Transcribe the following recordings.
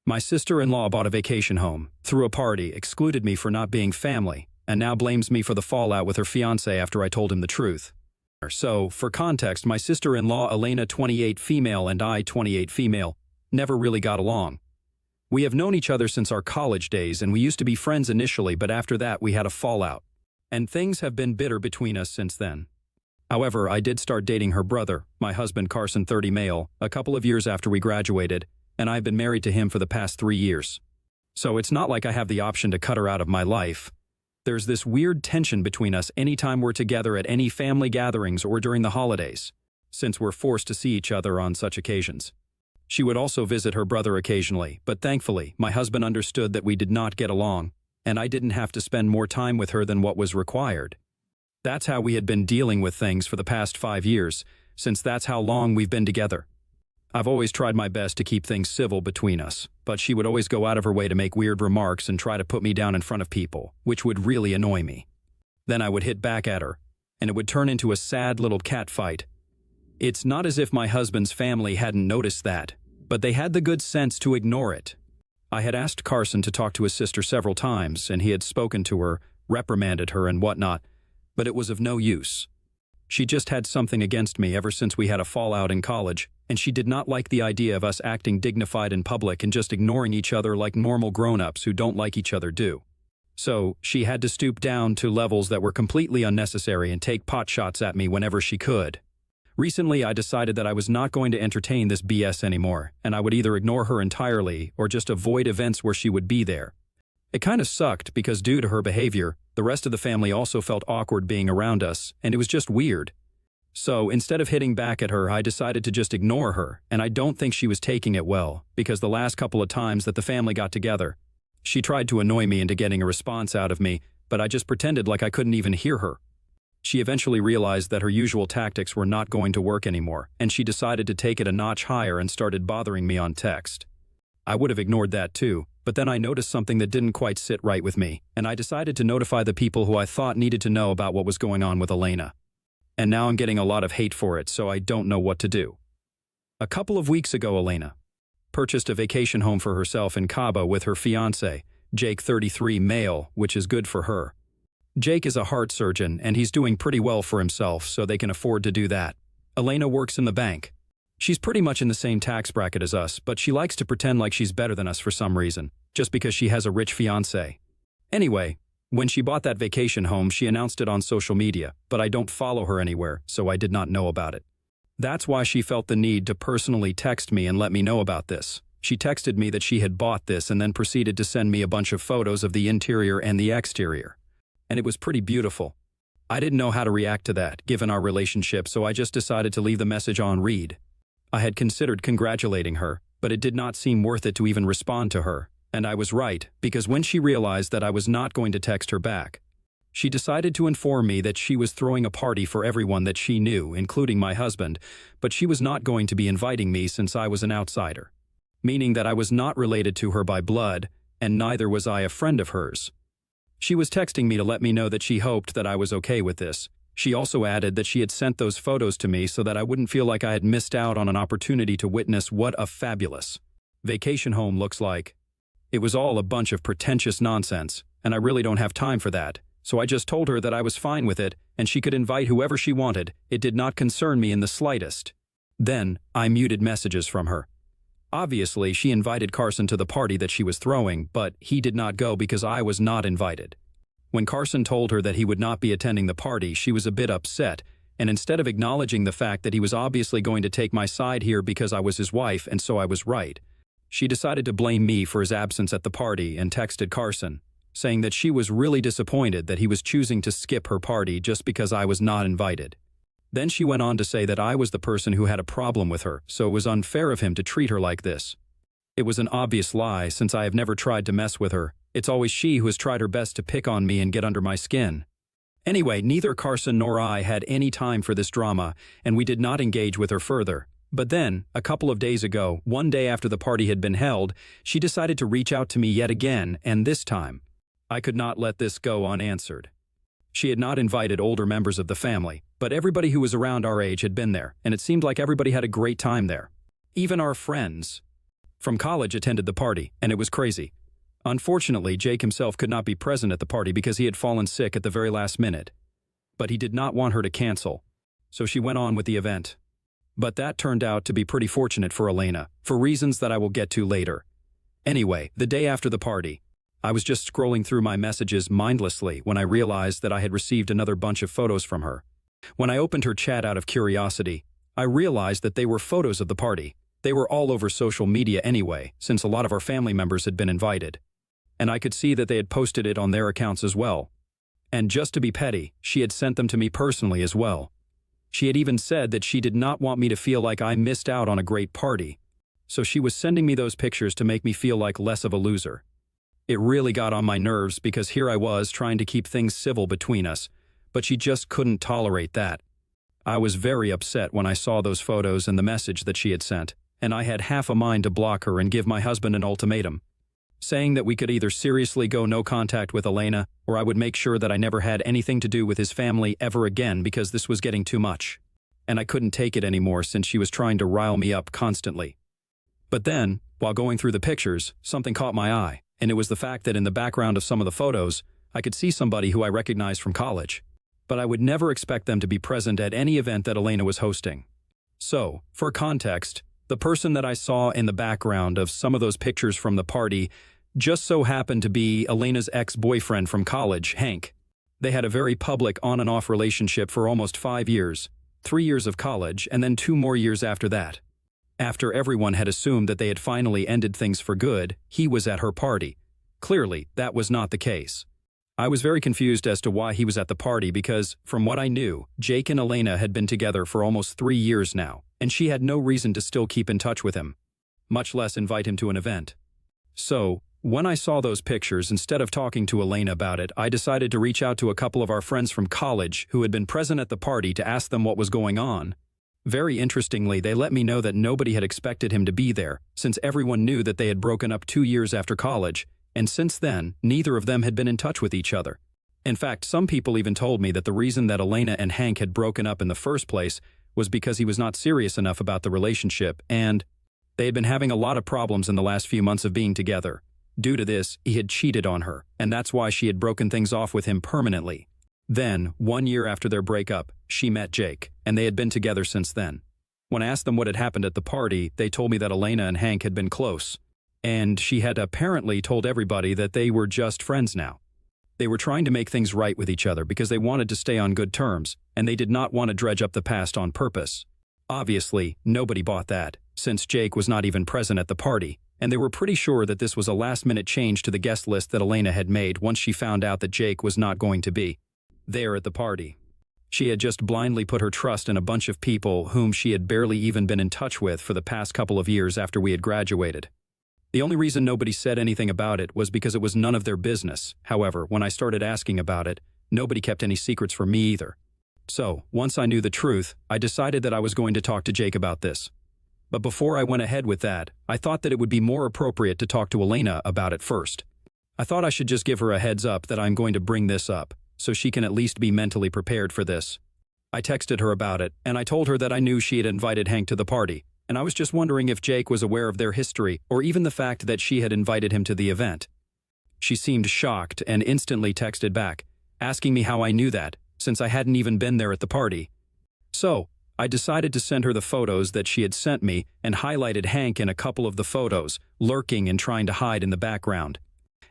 My sister-in-law bought a vacation home, threw a party, excluded me for not being family, and now blames me for the fallout with her fiancé after I told him the truth. So, for context, my sister-in-law Elena, 28 female, and I, 28 female, never really got along. We have known each other since our college days, and we used to be friends initially, but after that we had a fallout. And things have been bitter between us since then. However, I did start dating her brother, my husband Carson, 30 male, a couple of years after we graduated, and I've been married to him for the past 3 years. So it's not like I have the option to cut her out of my life. There's this weird tension between us anytime we're together at any family gatherings or during the holidays, since we're forced to see each other on such occasions. She would also visit her brother occasionally, but thankfully, my husband understood that we did not get along, and I didn't have to spend more time with her than what was required. That's how we had been dealing with things for the past 5 years, since that's how long we've been together. I've always tried my best to keep things civil between us, but she would always go out of her way to make weird remarks and try to put me down in front of people, which would really annoy me. Then I would hit back at her, and it would turn into a sad little cat fight. It's not as if my husband's family hadn't noticed that, but they had the good sense to ignore it. I had asked Carson to talk to his sister several times, and he had spoken to her, reprimanded her and whatnot, but it was of no use. She just had something against me ever since we had a fallout in college, and she did not like the idea of us acting dignified in public and just ignoring each other like normal grown-ups who don't like each other do. So, she had to stoop down to levels that were completely unnecessary and take pot shots at me whenever she could. Recently, I decided that I was not going to entertain this BS anymore, and I would either ignore her entirely or just avoid events where she would be there. It kind of sucked because due to her behavior, the rest of the family also felt awkward being around us, and it was just weird. So, instead of hitting back at her, I decided to just ignore her, and I don't think she was taking it well, because the last couple of times that the family got together, she tried to annoy me into getting a response out of me, but I just pretended like I couldn't even hear her. She eventually realized that her usual tactics were not going to work anymore, and she decided to take it a notch higher and started bothering me on text. I would have ignored that too, but then I noticed something that didn't quite sit right with me, and I decided to notify the people who I thought needed to know about what was going on with Elena. And now I'm getting a lot of hate for it, so I don't know what to do. A couple of weeks ago, Elena purchased a vacation home for herself in Cabo with her fiancé, Jake, 33 male, which is good for her. Jake is a heart surgeon, and he's doing pretty well for himself, so they can afford to do that. Elena works in the bank. She's pretty much in the same tax bracket as us, but she likes to pretend like she's better than us for some reason, just because she has a rich fiancé. Anyway, when she bought that vacation home, she announced it on social media, but I don't follow her anywhere, so I did not know about it. That's why she felt the need to personally text me and let me know about this. She texted me that she had bought this and then proceeded to send me a bunch of photos of the interior and the exterior. And it was pretty beautiful. I didn't know how to react to that, given our relationship, so I just decided to leave the message on read. I had considered congratulating her, but it did not seem worth it to even respond to her. And I was right, because when she realized that I was not going to text her back, she decided to inform me that she was throwing a party for everyone that she knew, including my husband, but she was not going to be inviting me since I was an outsider, meaning that I was not related to her by blood, and neither was I a friend of hers. She was texting me to let me know that she hoped that I was okay with this. She also added that she had sent those photos to me so that I wouldn't feel like I had missed out on an opportunity to witness what a fabulous vacation home looks like. It was all a bunch of pretentious nonsense, and I really don't have time for that, so I just told her that I was fine with it, and she could invite whoever she wanted. It did not concern me in the slightest. Then, I muted messages from her. Obviously, she invited Carson to the party that she was throwing, but he did not go because I was not invited. When Carson told her that he would not be attending the party, she was a bit upset, and instead of acknowledging the fact that he was obviously going to take my side here because I was his wife and so I was right, she decided to blame me for his absence at the party and texted Carson, saying that she was really disappointed that he was choosing to skip her party just because I was not invited. Then she went on to say that I was the person who had a problem with her, so it was unfair of him to treat her like this. It was an obvious lie since I have never tried to mess with her. It's always she who has tried her best to pick on me and get under my skin. Anyway, neither Carson nor I had any time for this drama, and we did not engage with her further. But then, a couple of days ago, one day after the party had been held, she decided to reach out to me yet again, and this time, I could not let this go unanswered. She had not invited older members of the family, but everybody who was around our age had been there, and it seemed like everybody had a great time there. Even our friends. from college attended the party, and it was crazy. Unfortunately, Jake himself could not be present at the party because he had fallen sick at the very last minute. But he did not want her to cancel, so she went on with the event. But that turned out to be pretty fortunate for Elena, for reasons that I will get to later. Anyway, the day after the party, I was just scrolling through my messages mindlessly when I realized that I had received another bunch of photos from her. When I opened her chat out of curiosity, I realized that they were photos of the party. They were all over social media anyway, since a lot of our family members had been invited. And I could see that they had posted it on their accounts as well. And just to be petty, she had sent them to me personally as well. She had even said that she did not want me to feel like I missed out on a great party. So she was sending me those pictures to make me feel like less of a loser. It really got on my nerves because here I was trying to keep things civil between us, but she just couldn't tolerate that. I was very upset when I saw those photos and the message that she had sent, and I had half a mind to block her and give my husband an ultimatum, saying that we could either seriously go no contact with Elena or I would make sure that I never had anything to do with his family ever again because this was getting too much. And I couldn't take it anymore since she was trying to rile me up constantly. But then, while going through the pictures, something caught my eye, and it was the fact that in the background of some of the photos, I could see somebody who I recognized from college. But I would never expect them to be present at any event that Elena was hosting. So, for context, the person that I saw in the background of some of those pictures from the party just so happened to be Elena's ex-boyfriend from college, Hank. They had a very public on and off relationship for almost 5 years, 3 years of college, and then 2 more years after that. After everyone had assumed that they had finally ended things for good, he was at her party. Clearly, that was not the case. I was very confused as to why he was at the party because, from what I knew, Jake and Elena had been together for almost 3 years now, and she had no reason to still keep in touch with him, much less invite him to an event. So, when I saw those pictures, instead of talking to Elena about it, I decided to reach out to a couple of our friends from college who had been present at the party to ask them what was going on. Very interestingly, they let me know that nobody had expected him to be there, since everyone knew that they had broken up 2 years after college, and since then, neither of them had been in touch with each other. In fact, some people even told me that the reason that Elena and Hank had broken up in the first place was because he was not serious enough about the relationship, and they had been having a lot of problems in the last few months of being together. Due to this, he had cheated on her, and that's why she had broken things off with him permanently. Then, 1 year after their breakup, she met Jake, and they had been together since then. When I asked them what had happened at the party, they told me that Elena and Hank had been close, and she had apparently told everybody that they were just friends now. They were trying to make things right with each other because they wanted to stay on good terms, and they did not want to dredge up the past on purpose. Obviously, nobody bought that, since Jake was not even present at the party, and they were pretty sure that this was a last-minute change to the guest list that Elena had made once she found out that Jake was not going to be there at the party. She had just blindly put her trust in a bunch of people whom she had barely even been in touch with for the past couple of years after we had graduated. The only reason nobody said anything about it was because it was none of their business. However, when I started asking about it, nobody kept any secrets from me either. So, once I knew the truth, I decided that I was going to talk to Jake about this. But before I went ahead with that, I thought that it would be more appropriate to talk to Elena about it first. I thought I should just give her a heads up that I'm going to bring this up, so she can at least be mentally prepared for this. I texted her about it, and I told her that I knew she had invited Hank to the party, and I was just wondering if Jake was aware of their history or even the fact that she had invited him to the event. She seemed shocked and instantly texted back, asking me how I knew that, since I hadn't even been there at the party. So, I decided to send her the photos that she had sent me and highlighted Hank in a couple of the photos, lurking and trying to hide in the background.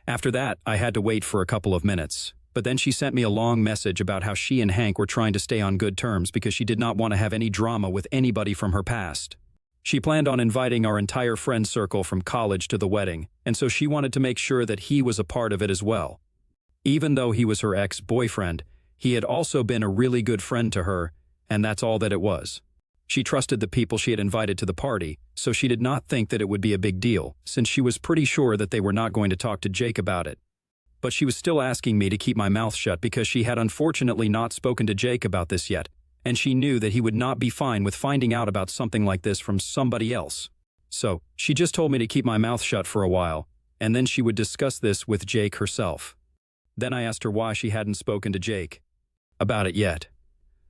After that, I had to wait for a couple of minutes. But then she sent me a long message about how she and Hank were trying to stay on good terms because she did not want to have any drama with anybody from her past. She planned on inviting our entire friend circle from college to the wedding, and so she wanted to make sure that he was a part of it as well. Even though he was her ex-boyfriend, he had also been a really good friend to her, and that's all that it was. She trusted the people she had invited to the party, so she did not think that it would be a big deal, since she was pretty sure that they were not going to talk to Jake about it. But she was still asking me to keep my mouth shut because she had unfortunately not spoken to Jake about this yet, and she knew that he would not be fine with finding out about something like this from somebody else. So, she just told me to keep my mouth shut for a while, and then she would discuss this with Jake herself. Then I asked her why she hadn't spoken to Jake about it yet.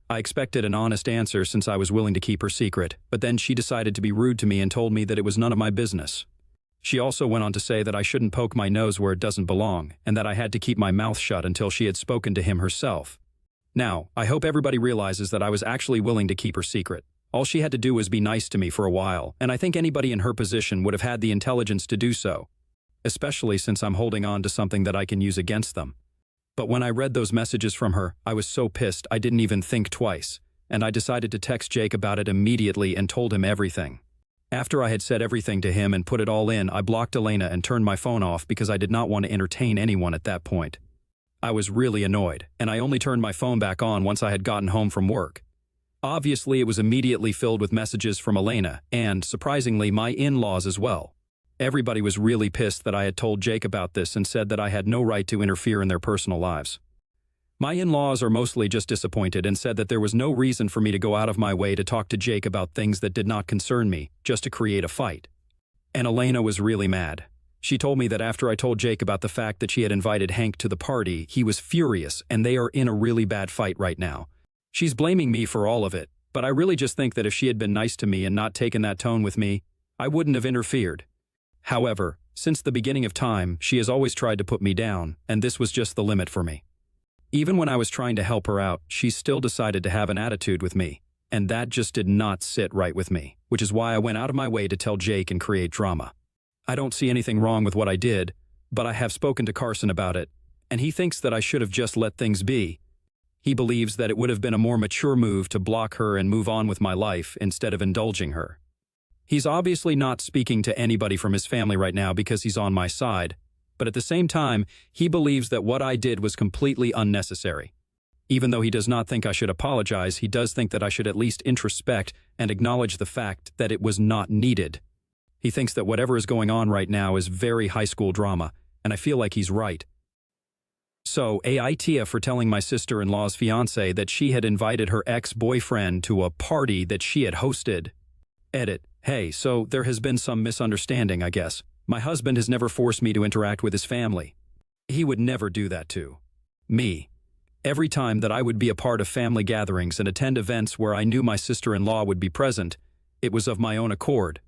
I expected an honest answer since I was willing to keep her secret, but then she decided to be rude to me and told me that it was none of my business. She also went on to say that I shouldn't poke my nose where it doesn't belong, and that I had to keep my mouth shut until she had spoken to him herself. Now, I hope everybody realizes that I was actually willing to keep her secret. All she had to do was be nice to me for a while, and I think anybody in her position would have had the intelligence to do so, especially since I'm holding on to something that I can use against them. But when I read those messages from her, I was so pissed I didn't even think twice, and I decided to text Jake about it immediately and told him everything. After I had said everything to him and put it all in, I blocked Elena and turned my phone off because I did not want to entertain anyone at that point. I was really annoyed, and I only turned my phone back on once I had gotten home from work. Obviously, it was immediately filled with messages from Elena and, surprisingly, my in-laws as well. Everybody was really pissed that I had told Jake about this and said that I had no right to interfere in their personal lives. My in-laws are mostly just disappointed and said that there was no reason for me to go out of my way to talk to Jake about things that did not concern me, just to create a fight. And Elena was really mad. She told me that after I told Jake about the fact that she had invited Hank to the party, he was furious and they are in a really bad fight right now. She's blaming me for all of it, but I really just think that if she had been nice to me and not taken that tone with me, I wouldn't have interfered. However, since the beginning of time, she has always tried to put me down, and this was just the limit for me. Even when I was trying to help her out, she still decided to have an attitude with me, and that just did not sit right with me, which is why I went out of my way to tell Jake and create drama. I don't see anything wrong with what I did, but I have spoken to Carson about it, and he thinks that I should have just let things be. He believes that it would have been a more mature move to block her and move on with my life instead of indulging her. He's obviously not speaking to anybody from his family right now because he's on my side, but at the same time, he believes that what I did was completely unnecessary. Even though he does not think I should apologize, he does think that I should at least introspect and acknowledge the fact that it was not needed. He thinks that whatever is going on right now is very high school drama, and I feel like he's right. So, Aitia for telling my sister-in-law's fiancé that she had invited her ex-boyfriend to a party that she had hosted. Edit. Hey, so there has been some misunderstanding, I guess. My husband has never forced me to interact with his family. He would never do that to me. Every time that I would be a part of family gatherings and attend events where I knew my sister-in-law would be present, it was of my own accord.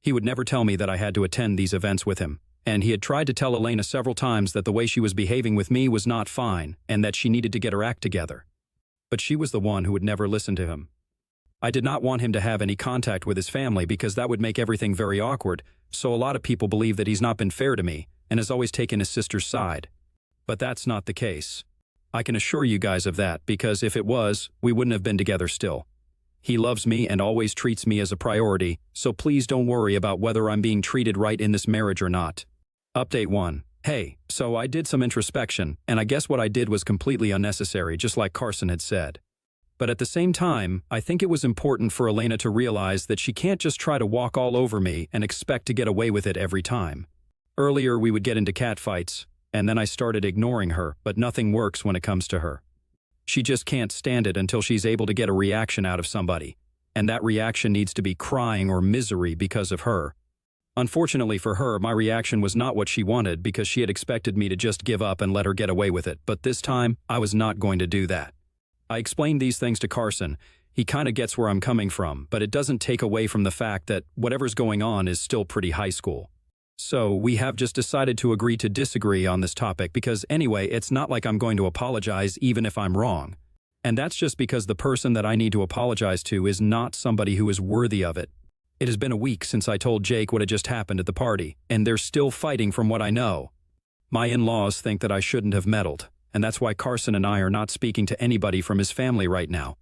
He would never tell me that I had to attend these events with him, and he had tried to tell Elena several times that the way she was behaving with me was not fine and that she needed to get her act together. But she was the one who would never listen to him. I did not want him to have any contact with his family because that would make everything very awkward, so a lot of people believe that he's not been fair to me and has always taken his sister's side. But that's not the case. I can assure you guys of that because if it was, we wouldn't have been together still. He loves me and always treats me as a priority, so please don't worry about whether I'm being treated right in this marriage or not. Update 1. Hey, so I did some introspection, and I guess what I did was completely unnecessary, just like Carson had said. But at the same time, I think it was important for Elena to realize that she can't just try to walk all over me and expect to get away with it every time. Earlier we would get into catfights, and then I started ignoring her, but nothing works when it comes to her. She just can't stand it until she's able to get a reaction out of somebody, and that reaction needs to be crying or misery because of her. Unfortunately for her, my reaction was not what she wanted because she had expected me to just give up and let her get away with it, but this time, I was not going to do that. I explained these things to Carson. He kind of gets where I'm coming from, but it doesn't take away from the fact that whatever's going on is still pretty high school. So we have just decided to agree to disagree on this topic because anyway, it's not like I'm going to apologize even if I'm wrong. And that's just because the person that I need to apologize to is not somebody who is worthy of it. It has been a week since I told Jake what had just happened at the party, and they're still fighting from what I know. My in-laws think that I shouldn't have meddled, and that's why Carson and I are not speaking to anybody from his family right now.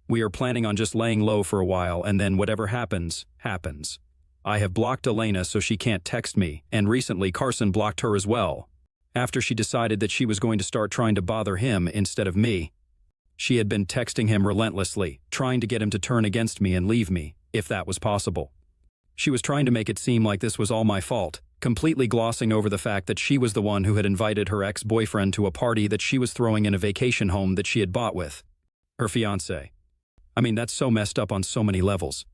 We are planning on just laying low for a while, and then whatever happens, happens. I have blocked Elena so she can't text me, and recently Carson blocked her as well, after she decided that she was going to start trying to bother him instead of me. She had been texting him relentlessly, trying to get him to turn against me and leave me, if that was possible. She was trying to make it seem like this was all my fault, completely glossing over the fact that she was the one who had invited her ex-boyfriend to a party that she was throwing in a vacation home that she had bought with her fiancé. I mean, that's so messed up on so many levels.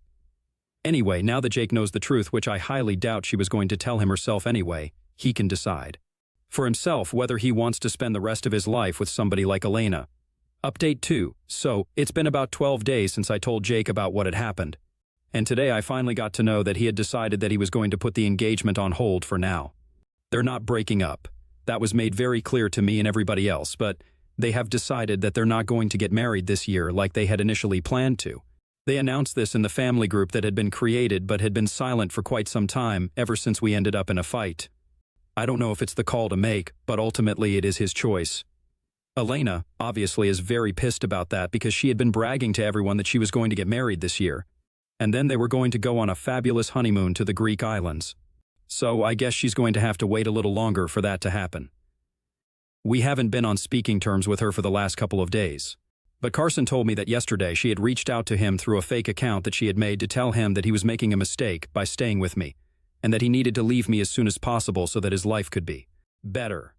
Anyway, now that Jake knows the truth, which I highly doubt she was going to tell him herself anyway, he can decide for himself whether he wants to spend the rest of his life with somebody like Elena. Update 2. So, it's been about 12 days since I told Jake about what had happened. And today I finally got to know that he had decided that he was going to put the engagement on hold for now. They're not breaking up. That was made very clear to me and everybody else, but they have decided that they're not going to get married this year like they had initially planned to. They announced this in the family group that had been created but had been silent for quite some time ever since we ended up in a fight. I don't know if it's the call to make, but ultimately it is his choice. Elena, obviously, is very pissed about that because she had been bragging to everyone that she was going to get married this year. And then they were going to go on a fabulous honeymoon to the Greek islands. So I guess she's going to have to wait a little longer for that to happen. We haven't been on speaking terms with her for the last couple of days. But Carson told me that yesterday she had reached out to him through a fake account that she had made to tell him that he was making a mistake by staying with me, and that he needed to leave me as soon as possible so that his life could be better.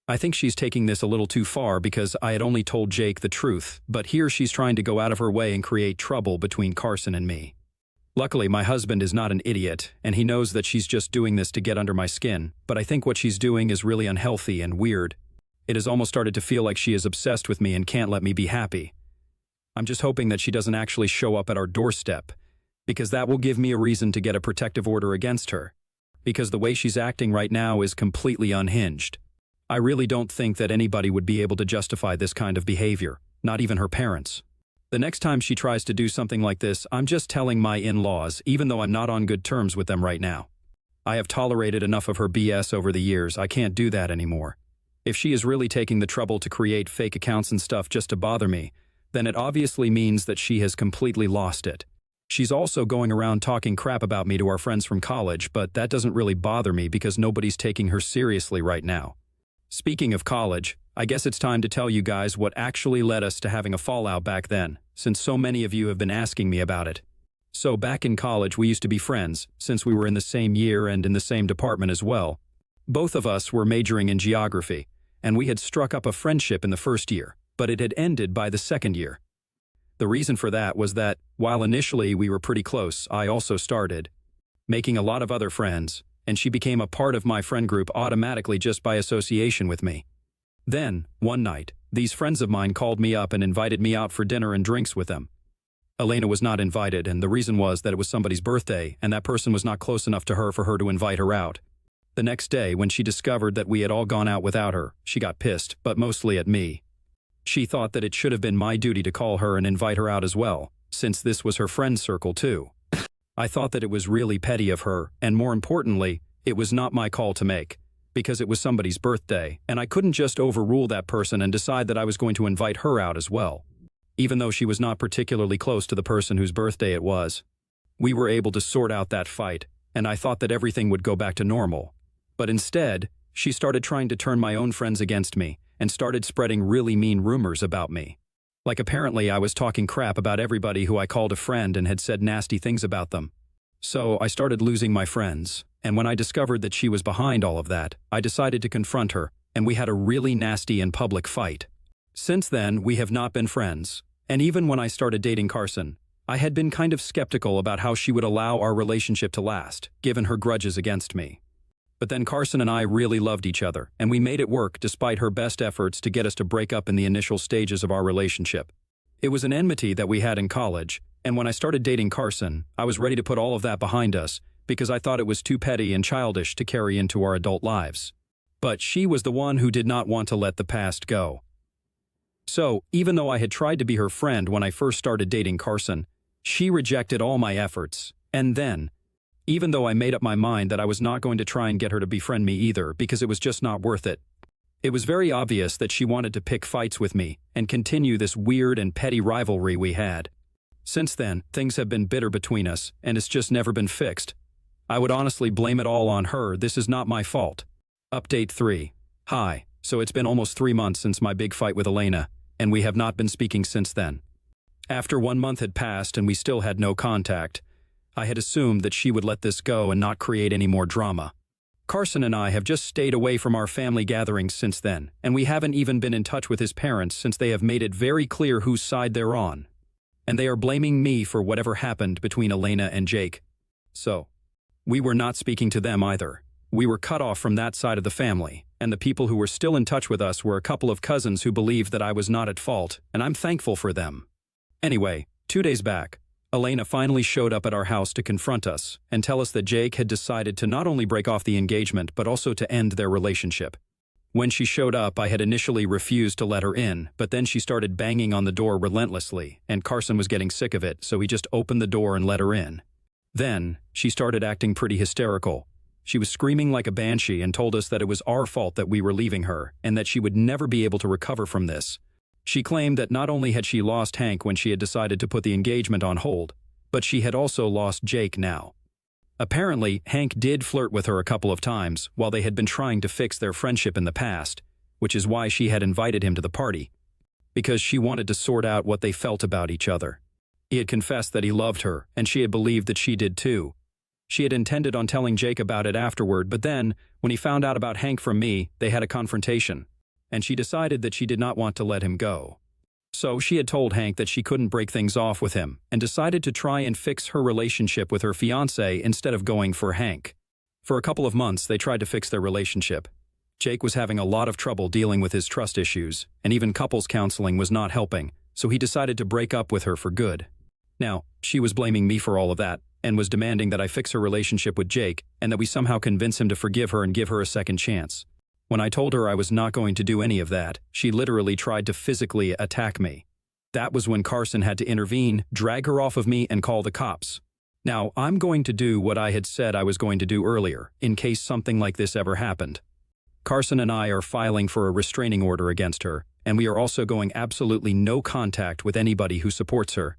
I think she's taking this a little too far because I had only told Jake the truth, but here she's trying to go out of her way and create trouble between Carson and me. Luckily, my husband is not an idiot, and he knows that she's just doing this to get under my skin, but I think what she's doing is really unhealthy and weird. It has almost started to feel like she is obsessed with me and can't let me be happy. I'm just hoping that she doesn't actually show up at our doorstep, because that will give me a reason to get a protective order against her, because the way she's acting right now is completely unhinged. I really don't think that anybody would be able to justify this kind of behavior, not even her parents. The next time she tries to do something like this, I'm just telling my in-laws, even though I'm not on good terms with them right now. I have tolerated enough of her BS over the years, I can't do that anymore. If she is really taking the trouble to create fake accounts and stuff just to bother me, then it obviously means that she has completely lost it. She's also going around talking crap about me to our friends from college, but that doesn't really bother me because nobody's taking her seriously right now. Speaking of college, I guess it's time to tell you guys what actually led us to having a fallout back then, since so many of you have been asking me about it. So back in college we used to be friends, since we were in the same year and in the same department as well. Both of us were majoring in geography, and we had struck up a friendship in the first year, but it had ended by the second year. The reason for that was that, while initially we were pretty close, I also started making a lot of other friends, and she became a part of my friend group automatically just by association with me. Then, one night, these friends of mine called me up and invited me out for dinner and drinks with them. Elena was not invited, and the reason was that it was somebody's birthday, and that person was not close enough to her for her to invite her out. The next day, when she discovered that we had all gone out without her, she got pissed, but mostly at me. She thought that it should have been my duty to call her and invite her out as well, since this was her friend circle too. I thought that it was really petty of her, and more importantly, it was not my call to make, because it was somebody's birthday, and I couldn't just overrule that person and decide that I was going to invite her out as well. Even though she was not particularly close to the person whose birthday it was. We were able to sort out that fight, and I thought that everything would go back to normal. But instead, she started trying to turn my own friends against me, and started spreading really mean rumors about me. Like apparently I was talking crap about everybody who I called a friend and had said nasty things about them. So I started losing my friends, and when I discovered that she was behind all of that, I decided to confront her, and we had a really nasty and public fight. Since then, we have not been friends, and even when I started dating Carson, I had been kind of skeptical about how she would allow our relationship to last, given her grudges against me. But then Carson and I really loved each other, and we made it work despite her best efforts to get us to break up in the initial stages of our relationship. It was an enmity that we had in college, and when I started dating Carson, I was ready to put all of that behind us because I thought it was too petty and childish to carry into our adult lives. But she was the one who did not want to let the past go. So, even though I had tried to be her friend when I first started dating Carson, she rejected all my efforts, and then, even though I made up my mind that I was not going to try and get her to befriend me either because it was just not worth it. It was very obvious that she wanted to pick fights with me and continue this weird and petty rivalry we had. Since then, things have been bitter between us, and it's just never been fixed. I would honestly blame it all on her. This is not my fault. Update 3. Hi, so it's been almost 3 months since my big fight with Elena, and we have not been speaking since then. After 1 month had passed and we still had no contact, I had assumed that she would let this go and not create any more drama. Carson and I have just stayed away from our family gatherings since then, and we haven't even been in touch with his parents since they have made it very clear whose side they're on. And they are blaming me for whatever happened between Elena and Jake. So, we were not speaking to them either. We were cut off from that side of the family, and the people who were still in touch with us were a couple of cousins who believed that I was not at fault, and I'm thankful for them. Anyway, 2 days back, Elena finally showed up at our house to confront us and tell us that Jake had decided to not only break off the engagement but also to end their relationship. When she showed up, I had initially refused to let her in, but then she started banging on the door relentlessly, and Carson was getting sick of it, so he just opened the door and let her in. Then, she started acting pretty hysterical. She was screaming like a banshee and told us that it was our fault that we were leaving her, and that she would never be able to recover from this. She claimed that not only had she lost Hank when she had decided to put the engagement on hold, but she had also lost Jake now. Apparently, Hank did flirt with her a couple of times while they had been trying to fix their friendship in the past, which is why she had invited him to the party, because she wanted to sort out what they felt about each other. He had confessed that he loved her, and she had believed that she did too. She had intended on telling Jake about it afterward, but then, when he found out about Hank from me, they had a confrontation, and she decided that she did not want to let him go. So she had told Hank that she couldn't break things off with him and decided to try and fix her relationship with her fiancé instead of going for Hank. For a couple of months, they tried to fix their relationship. Jake was having a lot of trouble dealing with his trust issues, and even couples counseling was not helping, so he decided to break up with her for good. Now, she was blaming me for all of that and was demanding that I fix her relationship with Jake and that we somehow convince him to forgive her and give her a second chance. When I told her I was not going to do any of that, she literally tried to physically attack me. That was when Carson had to intervene, drag her off of me, and call the cops. Now, I'm going to do what I had said I was going to do earlier, in case something like this ever happened. Carson and I are filing for a restraining order against her, and we are also going absolutely no contact with anybody who supports her.